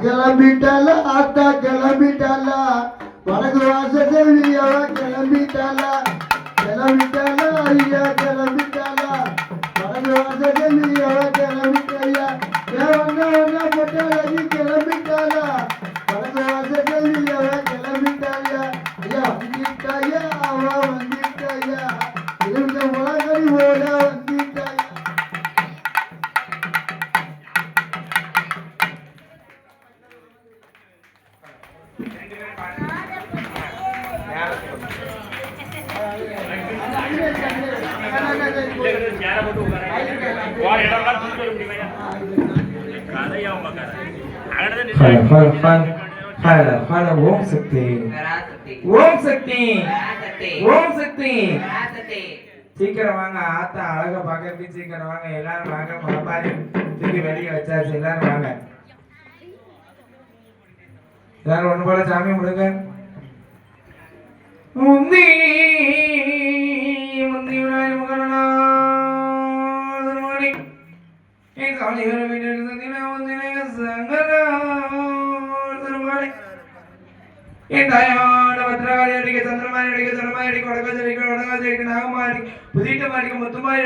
கிளம்பிட்டால ஆத்தா கிளம்பிட்டால வடக்கு வாசல் அவ கிளம்பிட்டால கிளம்பிட்டால ஐயா கிளம்பிட்டால வடக்கு வாசல் அவ கிளம்பிட்டாயா ஒன்னா பொட்டாளி கிளம்பிட்டால வடக்கு வாசல் அவ கிளம்பிட்டாயா ஐயா வந்துட்டாயா அவ வந்துட்டாயா இந்த உலகடி ஓட வந்துட்டாயா. ஓம் சக்தி ஓம் சக்தி ஓம் சக்தி. சீக்கிரம் வாங்க, ஆத்தா அழகா பாக்கிறதுக்கு சீக்கிரம் வாங்க, எல்லாரும் வாங்க. மலபாரி தூக்கி வெளியே வச்சாச்சு, எல்லாரும் வாங்க. எல்லாரும் ஒண்ணு போல சாமி முடுங்க. முந்தி முந்தி விநாயக மகனா என் காலி வர வீட்டில் சங்கரா என் தாயோட பத்திரகாளி அடிக்க சந்திரமாரி அடிக்க சடமாரி அடிக்க வடகாசி அடிக்க வடகாசி அடிக்க நாகமாரி புதிட்ட மாடிக்க முத்துமாரி